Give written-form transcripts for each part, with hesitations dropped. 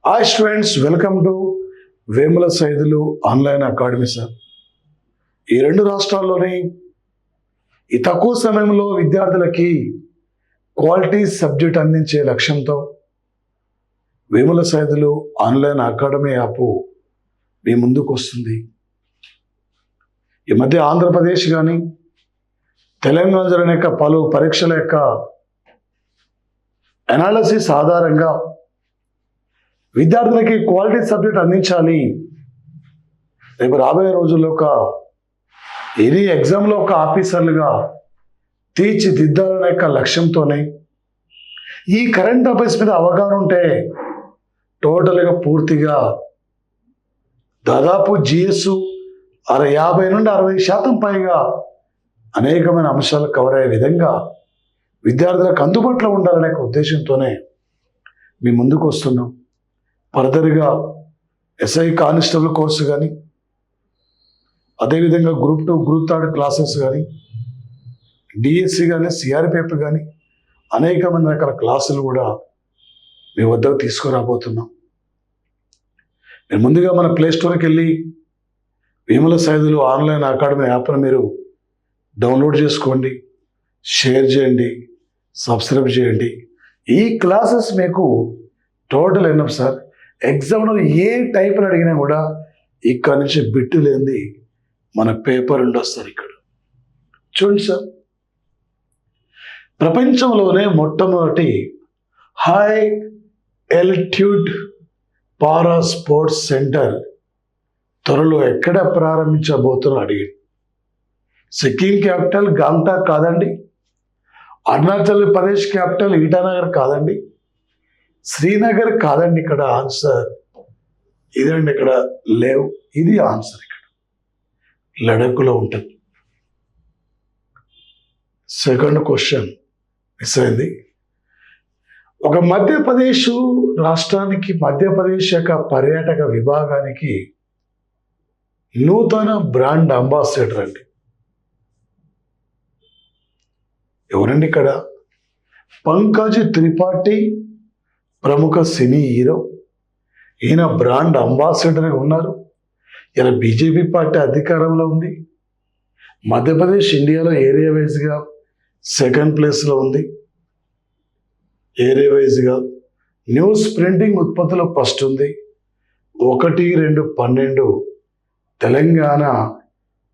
Hi students, welcome to Vemula Saidulu online academy sir. ఈ రెండు రాష్ట్రాల్లోని ఈ తక్కువ సమయంలో విద్యార్థులకి క్వాలిటీ సబ్జెక్ట్ అందించే లక్ష్యంతో Vemula Saidulu online academy app మీ ముందుకు వస్తుంది. ఈ మధ్య ఆంధ్రప్రదేశ్ కానీ తెలంగాణ జరిగిన పలు పరీక్షల యొక్క అనాలిసిస్ ఆధారంగా విద్యార్థులకి క్వాలిటీ సబ్జెక్ట్ అందించాలి, రేపు రాబోయే రోజుల్లో ఎనీ ఎగ్జామ్లో ఒక ఆఫీసర్లుగా తీర్చిదిద్దాలనే యొక్క లక్ష్యంతోనే ఈ కరెంట్ అఫైర్స్ మీద అవగాహన ఉంటే టోటల్గా పూర్తిగా దాదాపు జిఎస్ 50 నుండి 60% పైగా అనేకమైన అంశాలు కవర్ అయ్యే విధంగా విద్యార్థులకు అందుబాటులో ఉండాలనే ఉద్దేశంతోనే మీ ముందుకు వస్తున్నాం. ఫర్దర్గా ఎస్ఐ కానిస్టేబుల్ కోర్సు కానీ, అదేవిధంగా గ్రూప్ 2 గ్రూప్ 3 క్లాసెస్ కానీ, డిఎస్సి కానీ, సిఆర్పిఎఫ్ కానీ అనేకమైన రకాల క్లాసులు కూడా మీ వద్దకు తీసుకురాబోతున్నాం. మీరు ముందుగా మన ప్లేస్టోర్కి వెళ్ళి వేముల సైదులు ఆన్లైన్ అకాడమీ యాప్ను మీరు డౌన్లోడ్ చేసుకోండి, షేర్ చేయండి, సబ్స్క్రైబ్ చేయండి. ఈ క్లాసెస్ మీకు టోటల్ ఎన్నో సార్. ఎగ్జామ్లో ఏ టైప్లో అడిగినా కూడా ఇక్కడ నుంచి బిట్టు లేనిది మన పేపర్ ఉండి వస్తారు. ఇక్కడ చూడండి సార్, ప్రపంచంలోనే మొట్టమొదటి హై ఎల్టిట్యూడ్ పారా స్పోర్ట్స్ సెంటర్ త్వరలో ఎక్కడ ప్రారంభించబోతున్నా అడిగాడు. సిక్కిం క్యాపిటల్ గాంగ్టాక్ కాదండి, అరుణాచల్ ప్రదేశ్ క్యాపిటల్ ఈటానగర్ కాదండి, శ్రీనగర్ కాదండి. ఇక్కడ ఆన్సర్ ఇదండి, ఇక్కడ లేవు. ఇది ఆన్సర్ ఇక్కడ లడఖ్లో ఉంటుంది. సెకండ్ క్వశ్చన్ మిస్ అయింది. ఒక మధ్యప్రదేశ్ రాష్ట్రానికి, మధ్యప్రదేశ్ యొక్క పర్యాటక విభాగానికి నూతన బ్రాండ్ అంబాసిడర్ అండి. ఎవరండి ఇక్కడ? పంకజ్ త్రిపాఠి, ప్రముఖ సినీ హీరో. ఈయన బ్రాండ్ అంబాసిడర్గా ఉన్నారు. ఇలా బీజేపీ పార్టీ అధికారంలో ఉంది. మధ్యప్రదేశ్ ఇండియాలో ఏరియా వైజ్గా సెకండ్ ప్లేస్లో ఉంది. ఏరియా వైజ్గా న్యూస్ ప్రింటింగ్ ఉత్పత్తిలో ఫస్ట్ ఉంది. 1, 2, 12 తెలంగాణ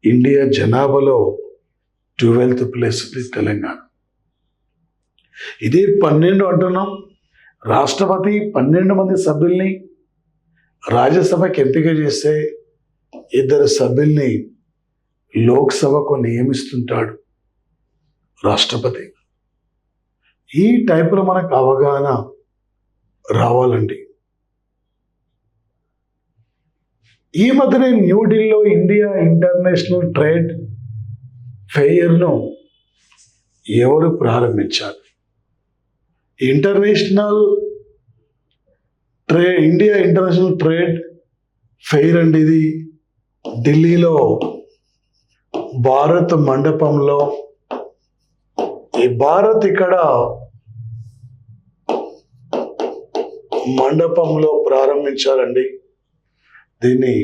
ఇండియా జనాభాలో 12th ప్లేస్ తెలంగాణ. ఇదే 12 అంటున్నాం. రాష్ట్రపతి 12 మంది సభ్యుల్ని రాజ్యసభకి ఎంపిక చేస్తే 2 సభ్యుల్ని లోక్సభకు నియమిస్తుంటాడు రాష్ట్రపతి. ఈ టైపులో మనకు అవగాహన రావాలండి. ఈ మధ్యనే న్యూఢిల్లీలో ఇండియా ఇంటర్నేషనల్ ట్రేడ్ ఫెయిర్ను ఎవరు ప్రారంభించారు? ఇండియా ఇంటర్నేషనల్ ట్రేడ్ ఫెయిర్ అండి. ఇది ఢిల్లీలో భారత్ మండపంలో, ఈ భారత్ ఇక్కడ మండపంలో ప్రారంభించారండి. దీన్ని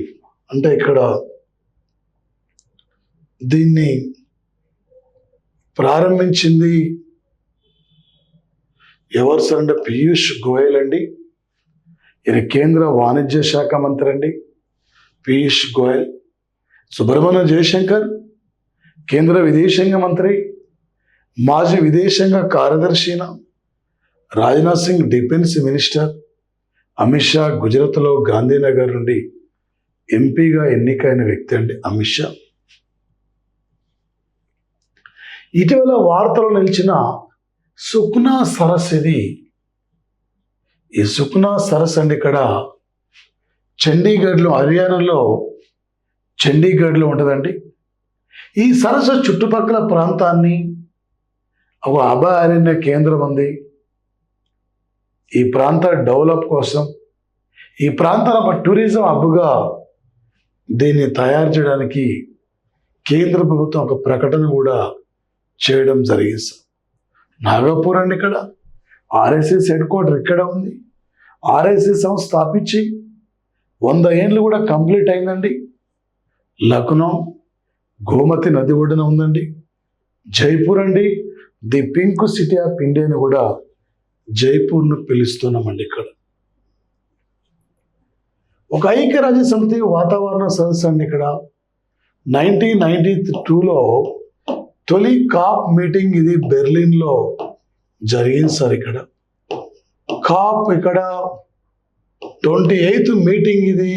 అంటే ఇక్కడ దీన్ని ప్రారంభించింది ఎవరు సార్ అంటే పీయూష్ గోయల్ అండి. ఈయన కేంద్ర వాణిజ్య శాఖ మంత్రి అండి పీయూష్ గోయల్. సుబ్రహ్మణ్య జయశంకర్ కేంద్ర విదేశాంగ మంత్రి, మాజీ విదేశాంగ కార్యదర్శిన. Rajnath Singh defence minister. అమిత్ షా గుజరాత్లో గాంధీనగర్ నుండి ఎంపీగా ఎన్నికైన వ్యక్తి అండి అమిత్ షా. ఇటీవల వార్తలు నిలిచిన సుఖ్నా సరస్ ఇది. ఈ సుఖ్నా సరస్ అండి ఇక్కడ చండీగఢ్లో, హర్యానాలో చండీగఢ్లో ఉంటుందండి. ఈ సరస్సు చుట్టుపక్కల ప్రాంతాన్ని ఒక అభయారణ్య కేంద్రం ఉంది. ఈ ప్రాంత డెవలప్ కోసం, ఈ ప్రాంతాల టూరిజం హబ్గా దీన్ని తయారు చేయడానికి కేంద్ర ప్రభుత్వం ఒక ప్రకటన కూడా చేయడం జరిగింది. నాగపూర్ అండి, ఇక్కడ ఆర్ఎస్ఎస్ హెడ్ క్వార్టర్ ఇక్కడ ఉంది. ఆర్ఐసి సంస్థ స్థాపించి 100 ఏళ్ళు కూడా కంప్లీట్ అయిందండి. లక్నో గోమతి నది ఒడ్డున ఉందండి. జైపూర్ అండి, ది పింక్ సిటీ ఆఫ్ ఇండియాని కూడా జైపూర్ను పిలుస్తున్నామండి. ఇక్కడ ఒక ఐక్యరాజ్య సమితి వాతావరణ సదస్సు అండి. ఇక్కడ 1992లో తొలి కాప్ మీటింగ్ ఇది బెర్లిన్లో జరిగింది సార్. ఇక్కడ కాప్ ఇక్కడ 28th మీటింగ్ ఇది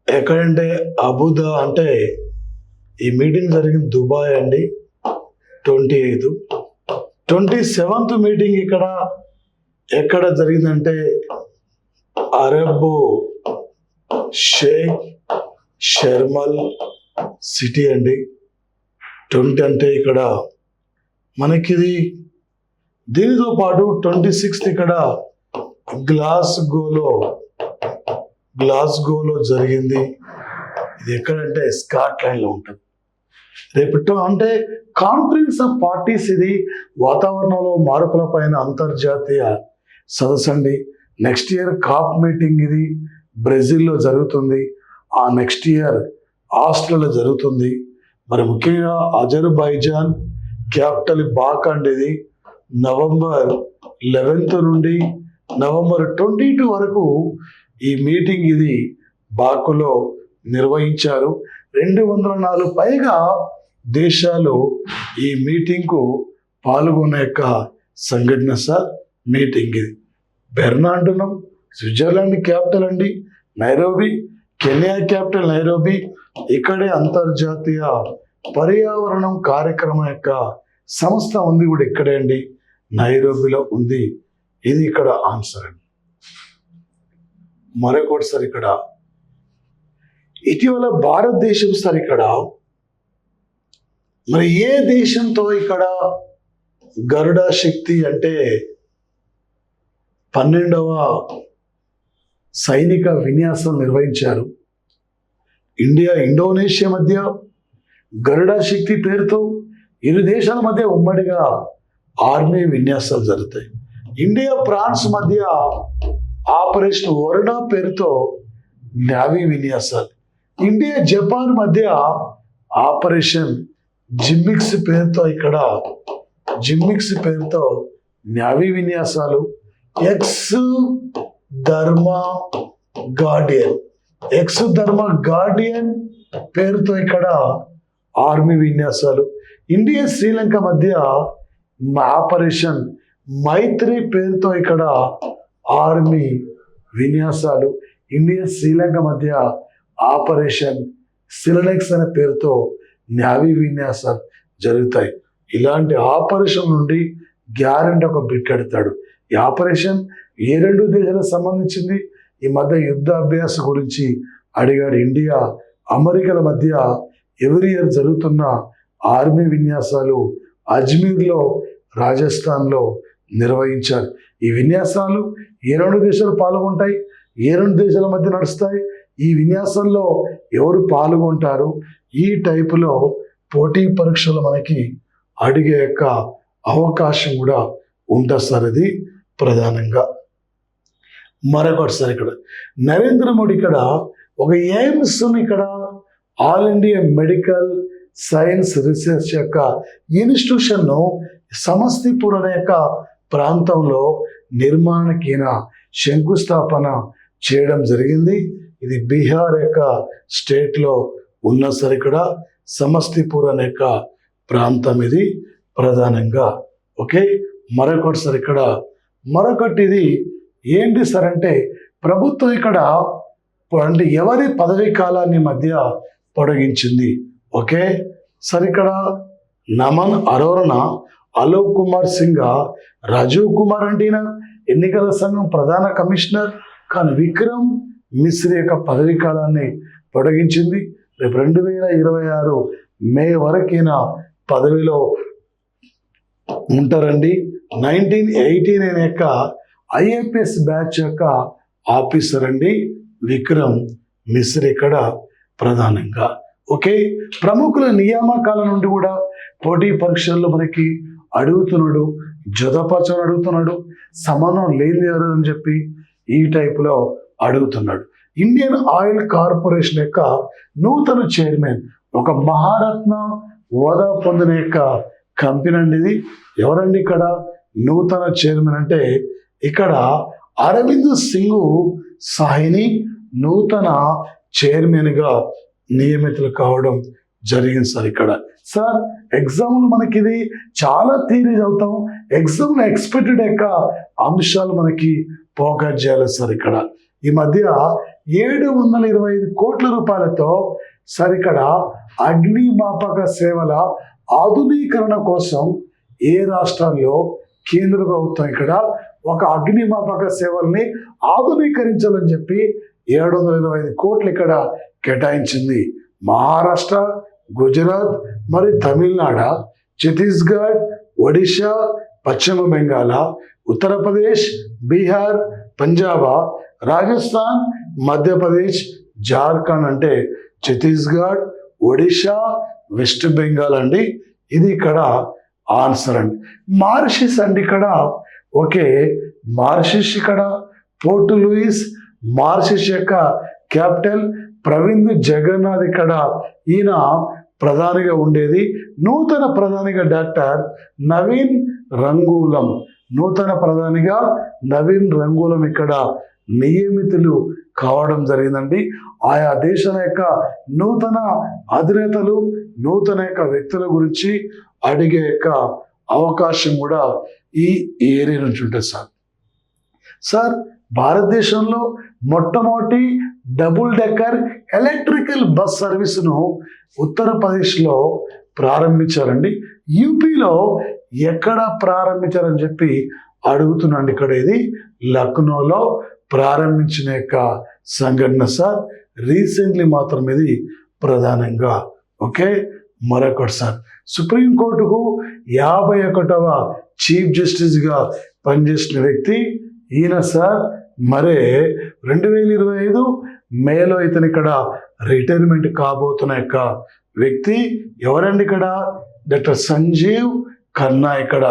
ఎక్కడంటే అబుదా అంటే ఈ మీటింగ్ జరిగింది దుబాయ్ అండి. 28. 27th మీటింగ్ ఇక్కడ ఎక్కడ జరిగిందంటే అరబ్ షేక్ షర్మల్ సిటీ అండి. 20 అంటే ఇక్కడ మనకిది. దీనితో పాటు 26th ఇక్కడ గ్లాస్గోలో జరిగింది. ఇది ఎక్కడంటే స్కాట్లాండ్లో ఉంటుంది. రేపు అంటే కాన్ఫరెన్స్ ఆఫ్ పార్టీస్, ఇది వాతావరణంలో మార్పుల పైన అంతర్జాతీయ సదస్సు అండి. నెక్స్ట్ ఇయర్ కాప్ మీటింగ్ ఇది బ్రెజిల్లో జరుగుతుంది. ఆ నెక్స్ట్ ఇయర్ ఆస్ట్రేలియాలో జరుగుతుంది. మరి ముఖ్యంగా అజర్బైజాన్ క్యాపిటల్ బాక్ అండి. ఇది నవంబర్ 11th నుండి నవంబర్ 22 వరకు ఈ మీటింగ్ ఇది బాకులో నిర్వహించారు. 204 పైగా దేశాలు ఈ మీటింగ్కు పాల్గొనే యొక్క సంఘటన సార్. మీటింగ్ ఇది బెర్న్ అంటున్నాం. స్విట్జర్లాండ్ క్యాపిటల్ అండి నైరోబి. Kenya capital Nairobi. ఇక్కడే అంతర్జాతీయ పర్యావరణం కార్యక్రమం యొక్క సంస్థ ఉంది కూడా ఇక్కడే అండి, నైరోబిలో ఉంది. ఇది ఇక్కడ ఆన్సర్ అండి. మరొకటి సార్, ఇక్కడ ఇటీవల భారతదేశం సార్ ఇక్కడ మరి ఏ దేశంతో ఇక్కడ గరుడ శక్తి అంటే 12వ సైనిక విన్యాసం నిర్వహించారు. ఇండియా ఇండోనేషియా మధ్య గరుడ శక్తి పేరుతో ఇరు దేశాల మధ్య ఉమ్మడిగా ఆర్మీ విన్యాసాలు జరుగుతాయి. ఇండియా ఫ్రాన్స్ మధ్య ఆపరేషన్ వరుణ పేరుతో నేవీ విన్యాసాలు. ఇండియా జపాన్ మధ్య ఆపరేషన్ జిమ్మిక్స్ పేరుతో నేవీ విన్యాసాలు. ఎక్స్ ధర్మ గార్డియన్ పేరుతో ఇక్కడ ఆర్మీ విన్యాసాలు. ఇండియా శ్రీలంక మధ్య ఆపరేషన్ మైత్రి పేరుతో ఇక్కడ ఆర్మీ విన్యాసాలు. ఇండియా శ్రీలంక మధ్య ఆపరేషన్ సిలనెక్స్ అనే పేరుతో నేవీ విన్యాసాలు జరుగుతాయి. ఇలాంటి ఆపరేషన్ నుండి గ్యారెంటీ ఒక బిట్ ఎడతాడు. ఈ ఆపరేషన్ ఏ 2 దేశాలకు సంబంధించింది? ఈ మధ్య యుద్ధ అభ్యాస గురించి అడిగాడు. ఇండియా అమెరికాల మధ్య ఎవరి ఇయర్ జరుగుతున్న ఆర్మీ విన్యాసాలు అజ్మీర్లో రాజస్థాన్లో నిర్వహించారు. ఈ విన్యాసాలు ఏ 2 దేశాలు పాల్గొంటాయి, ఏ 2 దేశాల మధ్య నడుస్తాయి, ఈ విన్యాసంలో ఎవరు పాల్గొంటారు, ఈ టైపులో పోటీ పరీక్షలు మనకి అడిగే యొక్క అవకాశం కూడా ఉంటుంది సార్. ఇది ప్రధానంగా. మరొకటి సార్, ఇక్కడ నరేంద్ర మోడీ ఇక్కడ ఒక ఎయిమ్స్ ఇక్కడ all India medical science research యొక్క ఇన్స్టిట్యూషన్ను సమస్తీపూర్ అనే యొక్క ప్రాంతంలో నిర్మాణానికి ఈయన శంకుస్థాపన చేయడం జరిగింది. ఇది బీహార్ యొక్క స్టేట్లో ఉన్న సార్. ఇక్కడ సమస్తీపూర్ అనే యొక్క ప్రాంతం ఇది ప్రధానంగా. ఓకే, మరొకటి సార్, ఇక్కడ మరొకటి ఇది ఏంటి సార్ అంటే ప్రభుత్వం ఇక్కడ అంటే ఎవరి పదవీ కాలాన్ని మధ్య పొడిగించింది. ఓకే సార్, ఇక్కడ నమన్ అరోరా, అలోక్ కుమార్ సింగ్, రాజీవ్ కుమార్ అంటే ఎన్నికల సంఘం ప్రధాన కమిషనర్, కానీ విక్రమ్ మిశ్రీ యొక్క పదవీ కాలాన్ని పొడిగించింది. రేపు 2026 మే వరకు పదవిలో ఉంటారండి. 1918 అనే యొక్క ఐఏపీఎస్ బ్యాచ్ యొక్క ఆఫీసర్ అండి విక్రమ్ మిశ్రీ ఇక్కడ ప్రధానంగా. ఓకే, ప్రముఖుల నియామకాల నుండి కూడా పోటీ పరీక్షల్లో మనకి అడుగుతున్నాడు, జతపరచని అడుగుతున్నాడు, సంబంధం లేని ఎవరు అని చెప్పి ఈ టైపులో అడుగుతున్నాడు. ఇండియన్ ఆయిల్ కార్పొరేషన్ యొక్క నూతన చైర్మన్ ఒక మహారత్న హోదా పొందిన యొక్క కంపెనీ అండి ఇది. ఎవరండి ఇక్కడ నూతన చైర్మన్ అంటే ఇక్కడ అరవింద్ సింగ్ సాహ్ని నూతన చైర్మన్గా నియమితులు కావడం జరిగింది సార్. ఇక్కడ సార్ ఎగ్జామ్లు మనకి ఇది చాలా థియరీ చదువుతాం, ఎగ్జామ్లో ఎక్స్పెక్టెడ్ యొక్క అంశాలు మనకి ఫోకస్ చేయాలి సార్. ఇక్కడ ఈ మధ్య 725 కోట్ల రూపాయలతో సార్ ఇక్కడ అగ్నిమాపక సేవల ఆధునీకరణ కోసం ఏ రాష్ట్రాల్లో కేంద్ర ప్రభుత్వం ఇక్కడ ఒక అగ్నిమాపక సేవల్ని ఆధునీకరించాలని చెప్పి 725 కోట్లు ఇక్కడ కేటాయించింది. మహారాష్ట్ర, గుజరాత్, మరి తమిళనాడు, ఛత్తీస్గఢ్, ఒడిశా, పశ్చిమ బెంగాల్, ఉత్తరప్రదేశ్, బీహార్, పంజాబ్, రాజస్థాన్, మధ్యప్రదేశ్, జార్ఖండ్ అంటే ఛత్తీస్గఢ్, ఒడిశా, వెస్ట్ బెంగాల్ అండి. ఇది ఇక్కడ ఆన్సర్ అండి. మారిషస్ అండి ఇక్కడ ఓకే. మారిషస్ ఇక్కడ పోర్ట్ లూయిస్ మారిషస్ యొక్క క్యాపిటల్. ప్రవింద్ జగన్నాథ్ ఇక్కడ ఈయన ప్రధానిగా ఉండేది. నూతన ప్రధానిగా డాక్టర్ నవీన్ రంగూలం, నూతన ప్రధానిగా నవీన్ రంగూలం ఇక్కడ నియమితులు కావడం జరిగిందండి. ఆయా దేశాల యొక్క నూతన అధినేతలు, నూతన యొక్క వ్యక్తుల గురించి అడిగే యొక్క అవకాశం కూడా ఈ ఏరియా నుంచి ఉంటుంది సార్. సార్ భారతదేశంలో మొట్టమొదటి డబుల్ డెక్కర్ ఎలక్ట్రికల్ బస్ సర్వీసును ఉత్తరప్రదేశ్లో ప్రారంభించారండి. యూపీలో ఎక్కడ ప్రారంభించారని చెప్పి అడుగుతున్నాండి. ఇక్కడ ఇది లక్నోలో ప్రారంభించిన యొక్క సంఘటన సార్. రీసెంట్లీ మాత్రం ఇది ప్రధానంగా ఓకే. మరొకటి సార్ సుప్రీంకోర్టుకు 51వ చీఫ్ జస్టిస్గా పనిచేసిన వ్యక్తి ఈయన సార్. మరే 2025 మేలో ఇతను ఇక్కడ రిటైర్మెంట్ కాబోతున్న యొక్క వ్యక్తి ఎవరండి ఇక్కడ డాక్టర్ సంజీవ్ ఖన్నా. ఇక్కడ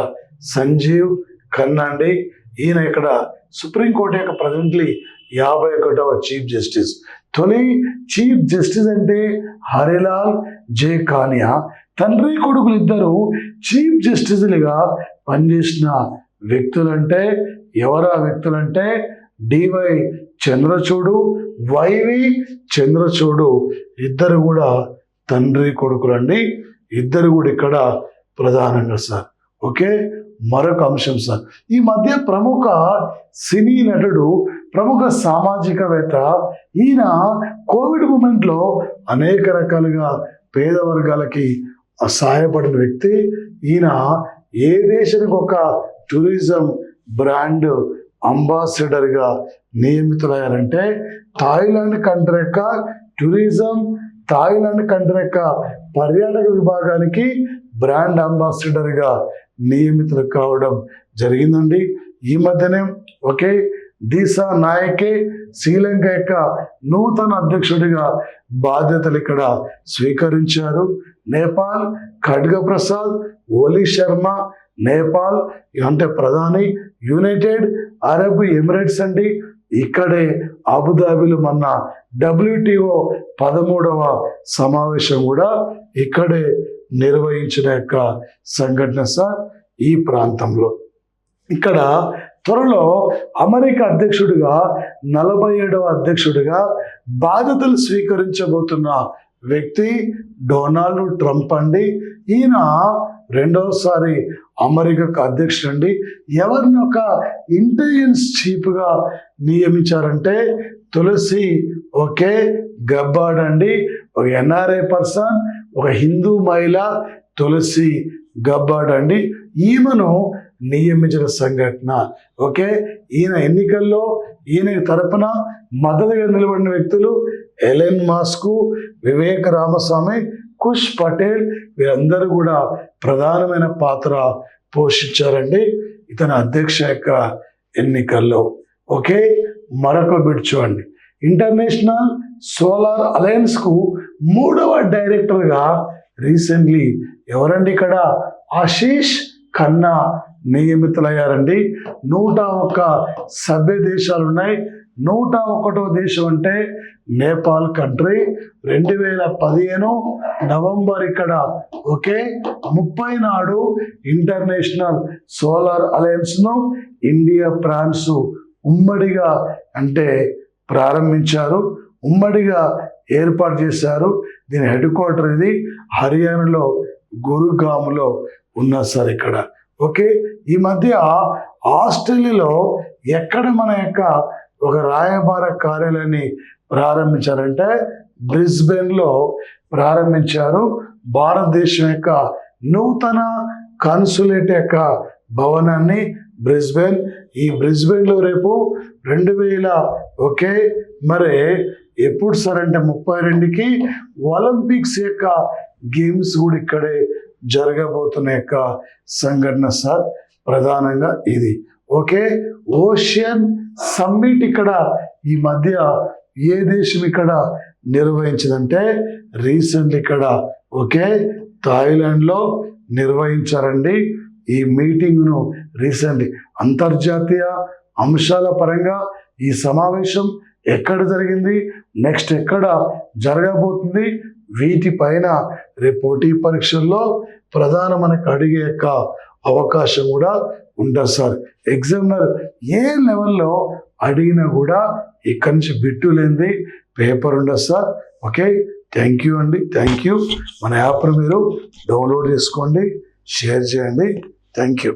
సంజీవ్ ఖన్నా అండి. ఈయన ఇక్కడ సుప్రీంకోర్టు యొక్క ప్రజెంట్లీ 51వ చీఫ్ జస్టిస్. తొలి చీఫ్ జస్టిస్ అంటే హరిలాల్ జే కానియా. తండ్రి కొడుకులు ఇద్దరు చీఫ్ జస్టిస్లుగా పనిచేసిన వ్యక్తులంటే ఎవరా వ్యక్తులంటే డివై చంద్రచూడు, వైవి చంద్రచూడు. ఇద్దరు కూడా తండ్రి కొడుకులండి. ఇద్దరు కూడా ఇక్కడ ప్రధానంగా సార్ ఓకే. మరొక అంశం సార్, ఈ మధ్య ప్రముఖ సినీ నటుడు, ప్రముఖ సామాజికవేత్త ఈయన కోవిడ్ మూమెంట్లో అనేక రకాలుగా పేద వర్గాలకి సహాయపడిన వ్యక్తి. ఈయన ఏ దేశానికి ఒక టూరిజం బ్రాండ్ అంబాసిడర్గా నియమితులయ్యారంటే థాయిలాండ్ కంట్రీ యొక్క టూరిజం, థాయిలాండ్ కంట్రీ యొక్క పర్యాటక విభాగానికి బ్రాండ్ అంబాసిడర్గా నియమితులు కావడం జరిగిందండి. ఈ మధ్యనే ఒకే దీసా నాయకే శ్రీలంక యొక్క నూతన అధ్యక్షుడిగా బాధ్యతలు ఇక్కడ స్వీకరించారు. నేపాల్ ఖడ్గ ప్రసాద్ ఓలీ శర్మ, నేపాల్ అంటే ప్రధాని. యునైటెడ్ అరబ్ ఎమిరేట్స్ అండి. ఇక్కడే అబుదాబిలో మొన్న WTO 13వ సమావేశం కూడా ఇక్కడే నిర్వహించిన యొక్క సంఘటన సార్ ఈ ప్రాంతంలో. ఇక్కడ త్వరలో అమెరికా అధ్యక్షుడిగా 47వ అధ్యక్షుడిగా బాధ్యతలు స్వీకరించబోతున్న వ్యక్తి డొనాల్డ్ ట్రంప్ అండి. ఈయన రెండవసారి అమెరికాకు అధ్యక్షుడు అండి. ఎవరిని ఒక ఇంటెలిజెన్స్ చీఫ్గా నియమించారంటే తులసి ఓకే గబ్బార్డ్ అండి. ఒక NRA పర్సన్, ఒక హిందూ మహిళ తులసి గబ్బార్డ్ అండి. ఈమెను నియమించిన సంఘటన ఓకే. ఈయన ఎన్నికల్లో ఈయన తరపున మద్దతుగా నిలబడిన వ్యక్తులు ఎలెన్ మాస్క్, వివేక్ రామస్వామి, కుష్ పటేల్. వీరందరూ కూడా ప్రధానమైన పాత్ర పోషించారండి ఇతని అధ్యక్ష యొక్క ఎన్నికల్లో ఓకే. మరొక బిట్ చూడండి. ఇంటర్నేషనల్ సోలార్ అలయన్స్కు 3వ డైరెక్టర్గా రీసెంట్లీ ఎవరండి ఇక్కడ ఆశీష్ ఖన్నా నియమితులయ్యారండి. 101 సభ్య దేశాలు ఉన్నాయి. 101వ దేశం అంటే నేపాల్ కంట్రీ. 2015 నవంబర్ ఇక్కడ 30 నాడు ఇంటర్నేషనల్ సోలార్ అలయన్స్ను ఇండియా ఫ్రాన్స్ ఉమ్మడిగా అంటే ప్రారంభించారు, ఉమ్మడిగా ఏర్పాటు చేశారు. దీని హెడ్ క్వార్టర్ ఇది హర్యానాలో గురుగామ్లో ఉన్నా సార్ ఇక్కడ. ఈ మధ్య ఆస్ట్రేలియాలో ఎక్కడ మన యొక్క ఒక రాయబార కార్యాలయాన్ని ప్రారంభించారంటే బ్రిస్బెన్లో ప్రారంభించారు. భారతదేశం యొక్క నూతన కాన్సులేట్ యొక్క భవనాన్ని బ్రిస్బెన్. ఈ బ్రిస్బెన్లో రేపు 2000 మరి ఎప్పుడు సార్ అంటే 32కి ఒలింపిక్స్ యొక్క గేమ్స్ కూడా ఇక్కడే జరగబోతున్న యొక్క సంఘటన సార్. ప్రధానంగా ఇది ఓషియన్ సమ్మిట్ ఇక్కడ ఈ మధ్య ఏ దేశం ఇక్కడ నిర్వహించిందంటే రీసెంట్లీ ఇక్కడ థాయిలాండ్లో నిర్వహించారండి ఈ మీటింగ్ను. రీసెంట్లీ అంతర్జాతీయ అంశాల పరంగా ఈ సమావేశం ఎక్కడ జరిగింది, నెక్స్ట్ ఎక్కడ జరగబోతుంది, వీటిపైన రేపు పోటీ పరీక్షల్లో ప్రధాన మనకు అడిగే యొక్క అవకాశం కూడా ఉంటుంది సార్. ఎగ్జామినర్ ఏ లెవెల్లో అడిగినా కూడా ఇక్కడి నుంచి బిట్టు లేనిది పేపర్ ఉండదు సార్. థ్యాంక్ యూ అండి, థ్యాంక్ యూ. మన యాప్ను మీరు డౌన్లోడ్ చేసుకోండి, షేర్ చేయండి. Thank you.